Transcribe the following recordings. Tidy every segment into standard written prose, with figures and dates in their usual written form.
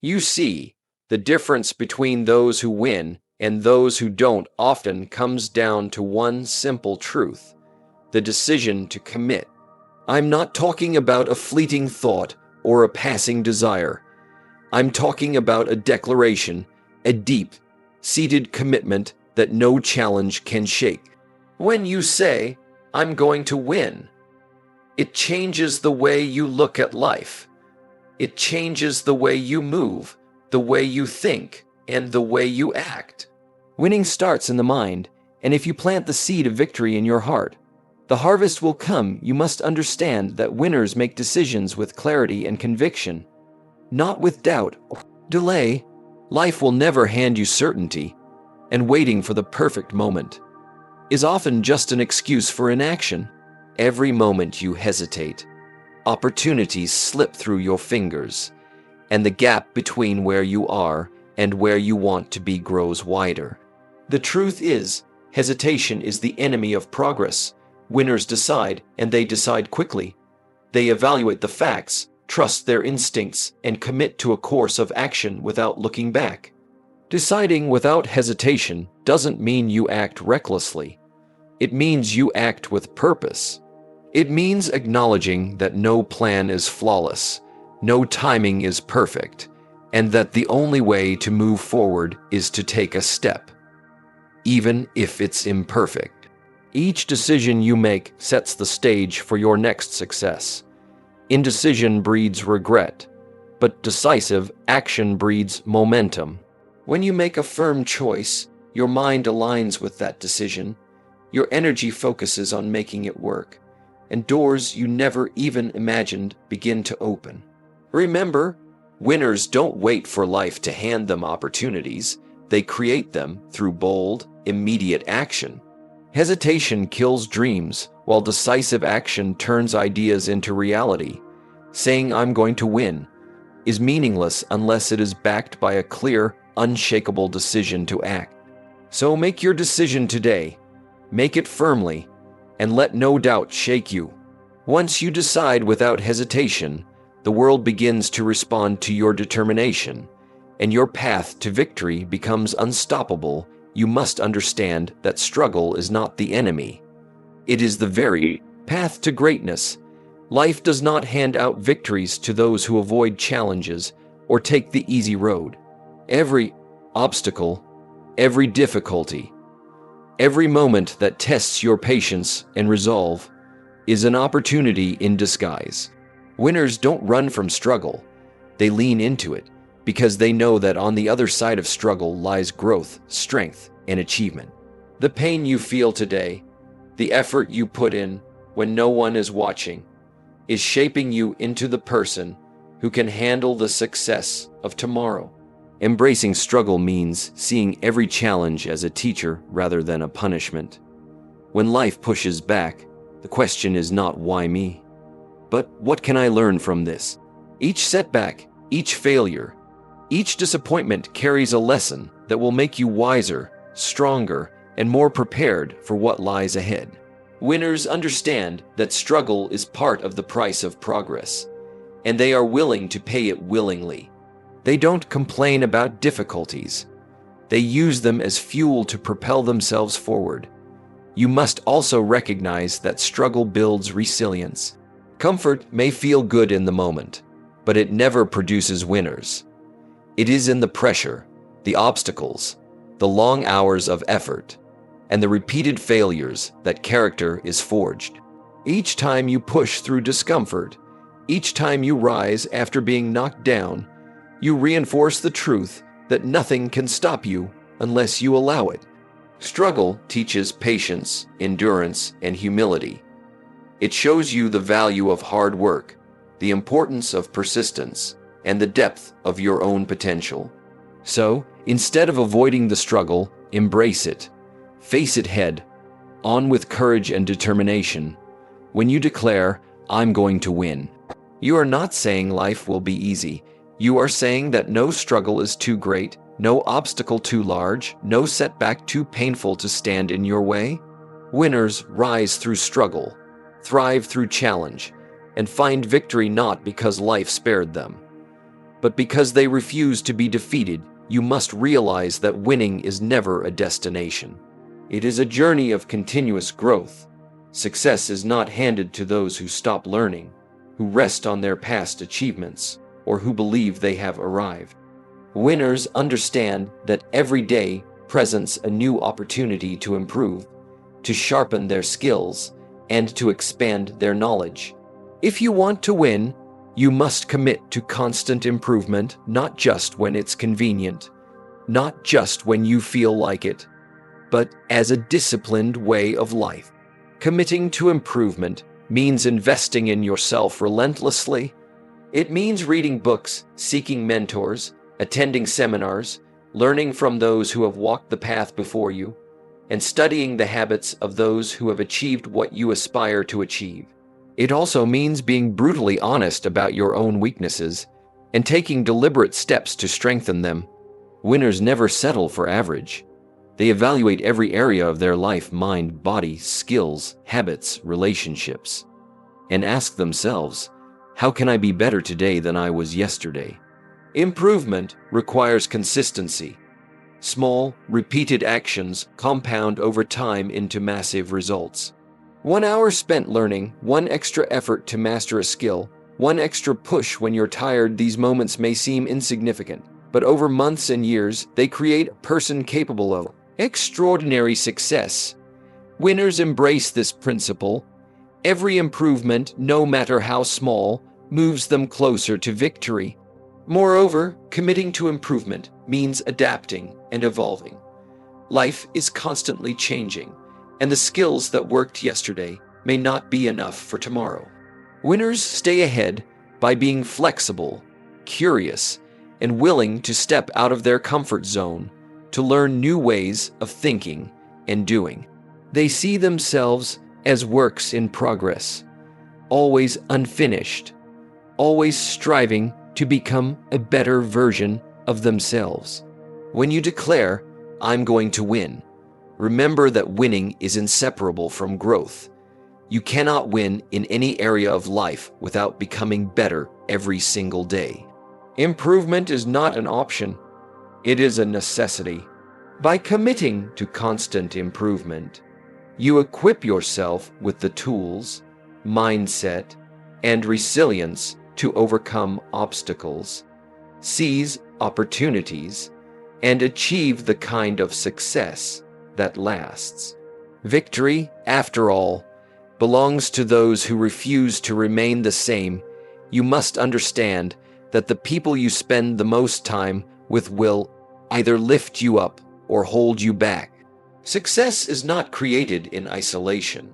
You see, the difference between those who win and those who don't often comes down to one simple truth: the decision to commit. I'm not talking about a fleeting thought or a passing desire. I'm talking about a declaration, a deep-seated commitment that no challenge can shake. When you say, "I'm going to win," it changes the way you look at life. It changes the way you move, the way you think, and the way you act. Winning starts in the mind, and if you plant the seed of victory in your heart, the harvest will come. You must understand that winners make decisions with clarity and conviction, not with doubt or delay. Life will never hand you certainty, and waiting for the perfect moment is often just an excuse for inaction. Every moment you hesitate, opportunities slip through your fingers, and the gap between where you are and where you want to be grows wider. The truth is, hesitation is the enemy of progress. Winners decide, and they decide quickly. They evaluate the facts, trust their instincts, and commit to a course of action without looking back. Deciding without hesitation doesn't mean you act recklessly. It means you act with purpose. It means acknowledging that no plan is flawless, no timing is perfect, and that the only way to move forward is to take a step, even if it's imperfect. Each decision you make sets the stage for your next success. Indecision breeds regret, but decisive action breeds momentum. When you make a firm choice, your mind aligns with that decision. Your energy focuses on making it work, and doors you never even imagined begin to open. Remember, winners don't wait for life to hand them opportunities. They create them through bold, immediate action. Hesitation kills dreams, while decisive action turns ideas into reality. Saying "I'm going to win" is meaningless unless it is backed by a clear, unshakable decision to act. So make your decision today. Make it firmly, and let no doubt shake you. Once you decide without hesitation, the world begins to respond to your determination, and your path to victory becomes unstoppable. You must understand that struggle is not the enemy. It is the very path to greatness. Life does not hand out victories to those who avoid challenges or take the easy road. Every obstacle, every difficulty, every moment that tests your patience and resolve is an opportunity in disguise. Winners don't run from struggle. They lean into it because they know that on the other side of struggle lies growth, strength, and achievement. The pain you feel today, the effort you put in when no one is watching, is shaping you into the person who can handle the success of tomorrow. Embracing struggle means seeing every challenge as a teacher rather than a punishment. When life pushes back, the question is not "why me?" but "what can I learn from this?" Each setback, each failure, each disappointment carries a lesson that will make you wiser, stronger, and more prepared for what lies ahead. Winners understand that struggle is part of the price of progress, and they are willing to pay it willingly. They don't complain about difficulties. They use them as fuel to propel themselves forward. You must also recognize that struggle builds resilience. Comfort may feel good in the moment, but it never produces winners. It is in the pressure, the obstacles, the long hours of effort, and the repeated failures that character is forged. Each time you push through discomfort, each time you rise after being knocked down, you reinforce the truth that nothing can stop you unless you allow it. Struggle teaches patience, endurance, and humility. It shows you the value of hard work, the importance of persistence, and the depth of your own potential. So, instead of avoiding the struggle, embrace it. Face it head on with courage and determination. When you declare, "I'm going to win," you are not saying life will be easy. You are saying that no struggle is too great, no obstacle too large, no setback too painful to stand in your way. Winners rise through struggle, thrive through challenge, and find victory not because life spared them, But because they refuse to be defeated, you must realize that winning is never a destination. It is a journey of continuous growth. Success is not handed to those who stop learning, who rest on their past achievements, or who believe they have arrived. Winners understand that every day presents a new opportunity to improve, to sharpen their skills, and to expand their knowledge. If you want to win, you must commit to constant improvement, not just when it's convenient, not just when you feel like it, but as a disciplined way of life. Committing to improvement means investing in yourself relentlessly. It means reading books, seeking mentors, attending seminars, learning from those who have walked the path before you, and studying the habits of those who have achieved what you aspire to achieve. It also means being brutally honest about your own weaknesses and taking deliberate steps to strengthen them. Winners never settle for average. They evaluate every area of their life, mind, body, skills, habits, relationships, and ask themselves, how can I be better today than I was yesterday? Improvement requires consistency. Small, repeated actions compound over time into massive results. 1 hour spent learning, one extra effort to master a skill, one extra push when you're tired. These moments may seem insignificant, but over months and years, they create a person capable of extraordinary success. Winners embrace this principle. Every improvement, no matter how small, moves them closer to victory. Moreover, committing to improvement means adapting and evolving. Life is constantly changing, and the skills that worked yesterday may not be enough for tomorrow. Winners stay ahead by being flexible, curious, and willing to step out of their comfort zone to learn new ways of thinking and doing. They see themselves as works in progress, always unfinished, always striving to become a better version of themselves. When you declare, "I'm going to win," remember that winning is inseparable from growth. You cannot win in any area of life without becoming better every single day. Improvement is not an option, it is a necessity. By committing to constant improvement, you equip yourself with the tools, mindset, and resilience to overcome obstacles, seize opportunities, and achieve the kind of success that lasts. Victory, after all, belongs to those who refuse to remain the same. You must understand that the people you spend the most time with will either lift you up or hold you back. Success is not created in isolation,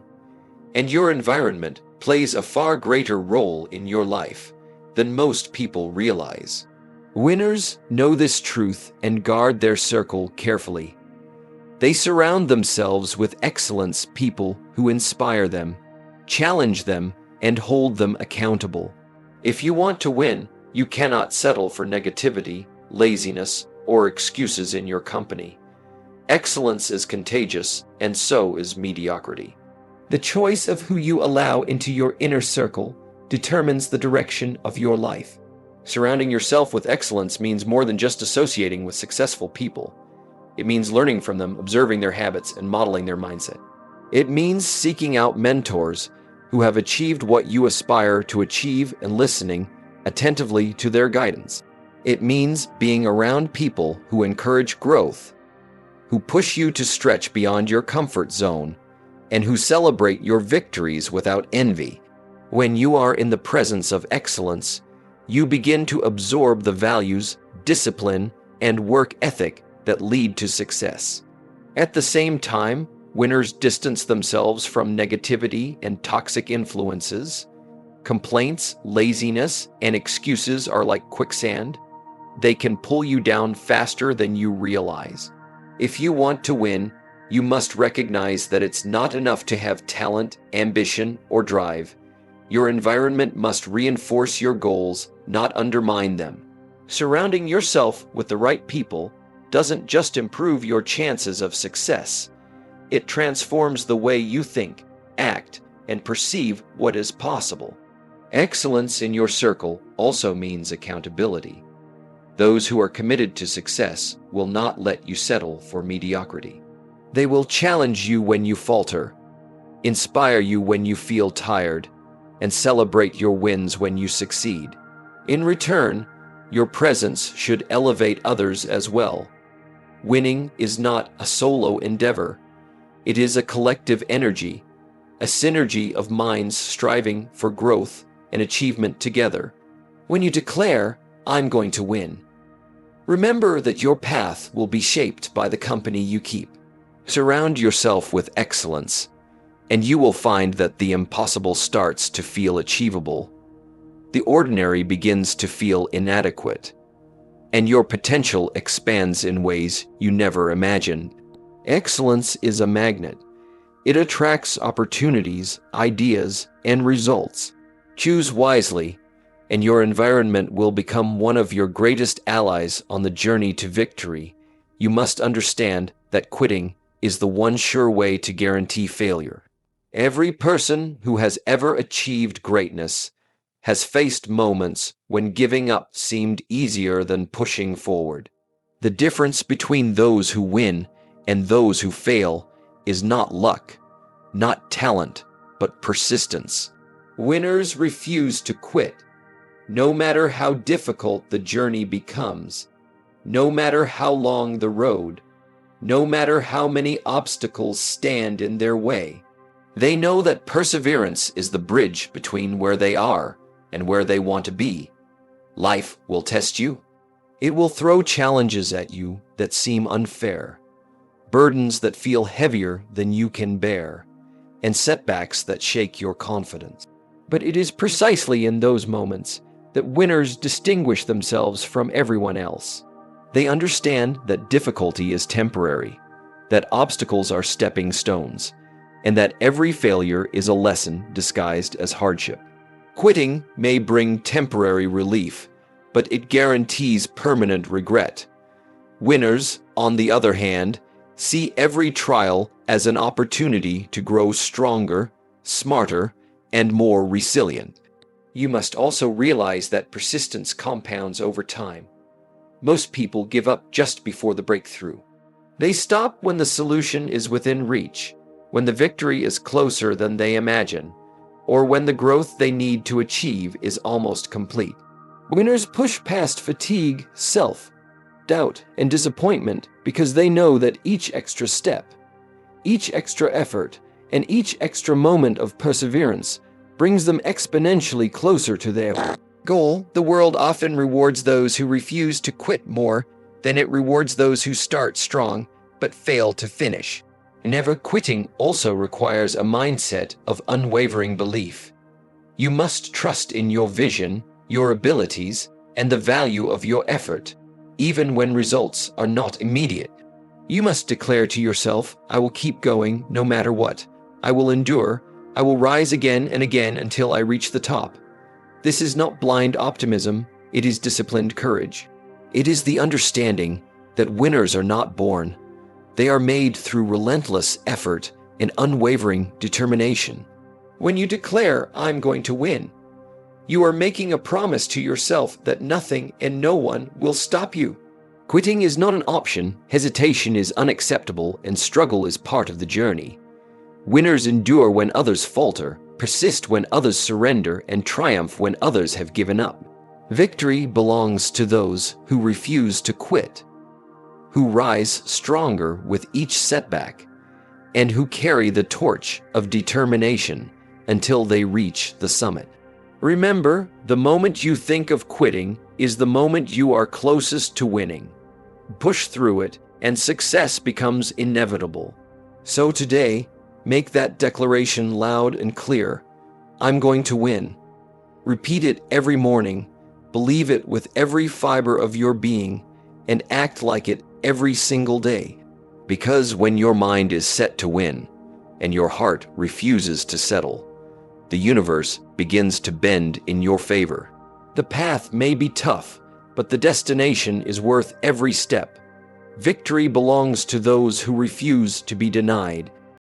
and your environment plays a far greater role in your life than most people realize. Winners know this truth and guard their circle carefully. They surround themselves with excellence, people who inspire them, challenge them, and hold them accountable. If you want to win, you cannot settle for negativity, laziness, or excuses in your company. Excellence is contagious, and so is mediocrity. The choice of who you allow into your inner circle determines the direction of your life. Surrounding yourself with excellence means more than just associating with successful people. It means learning from them, observing their habits, and modeling their mindset. It means seeking out mentors who have achieved what you aspire to achieve and listening attentively to their guidance. It means being around people who encourage growth, who push you to stretch beyond your comfort zone, and who celebrate your victories without envy. When you are in the presence of excellence, you begin to absorb the values, discipline, and work ethic that lead to success. At the same time, winners distance themselves from negativity and toxic influences. Complaints, laziness, and excuses are like quicksand. They can pull you down faster than you realize. If you want to win, you must recognize that it's not enough to have talent, ambition, or drive. Your environment must reinforce your goals, not undermine them. Surrounding yourself with the right people doesn't just improve your chances of success. It transforms the way you think, act, and perceive what is possible. Excellence in your circle also means accountability. Those who are committed to success will not let you settle for mediocrity. They will challenge you when you falter, inspire you when you feel tired, and celebrate your wins when you succeed. In return, your presence should elevate others as well. Winning is not a solo endeavor. It is a collective energy, a synergy of minds striving for growth and achievement together. When you declare, "I'm going to win," remember that your path will be shaped by the company you keep. Surround yourself with excellence, and you will find that the impossible starts to feel achievable. The ordinary begins to feel inadequate, and your potential expands in ways you never imagined. Excellence is a magnet. It attracts opportunities, ideas, and results. Choose wisely, and your environment will become one of your greatest allies on the journey to victory. You must understand that quitting is the one sure way to guarantee failure. Every person who has ever achieved greatness has faced moments when giving up seemed easier than pushing forward. The difference between those who win and those who fail is not luck, not talent, but persistence. Winners refuse to quit, no matter how difficult the journey becomes, no matter how long the road, no matter how many obstacles stand in their way. They know that perseverance is the bridge between where they are and where they want to be. Life will test you. It will throw challenges at you that seem unfair, burdens that feel heavier than you can bear, and setbacks that shake your confidence. But it is precisely in those moments that winners distinguish themselves from everyone else. They understand that difficulty is temporary, that obstacles are stepping stones, and that every failure is a lesson disguised as hardship. Quitting may bring temporary relief, but it guarantees permanent regret. Winners, on the other hand, see every trial as an opportunity to grow stronger, smarter, and more resilient. You must also realize that persistence compounds over time. Most people give up just before the breakthrough. They stop when the solution is within reach, when the victory is closer than they imagine, or when the growth they need to achieve is almost complete. Winners push past fatigue, self-doubt, and disappointment because they know that each extra step, each extra effort, and each extra moment of perseverance brings them exponentially closer to their goal. The world often rewards those who refuse to quit more than it rewards those who start strong but fail to finish. Never quitting also requires a mindset of unwavering belief. You must trust in your vision, your abilities, and the value of your effort, even when results are not immediate. You must declare to yourself, "I will keep going no matter what. I will endure. I will rise again and again until I reach the top." This is not blind optimism, it is disciplined courage. It is the understanding that winners are not born. They are made through relentless effort and unwavering determination. When you declare, "I'm going to win," you are making a promise to yourself that nothing and no one will stop you. Quitting is not an option, hesitation is unacceptable, and struggle is part of the journey. Winners endure when others falter, persist when others surrender, and triumph when others have given up. Victory belongs to those who refuse to quit, who rise stronger with each setback, and who carry the torch of determination until they reach the summit. Remember, the moment you think of quitting is the moment you are closest to winning. Push through it, and success becomes inevitable. So today, make that declaration loud and clear. "I'm going to win." Repeat it every morning, believe it with every fiber of your being, and act like it every single day. Because when your mind is set to win, and your heart refuses to settle, the universe begins to bend in your favor. The path may be tough, but the destination is worth every step. Victory belongs to those who refuse to be denied,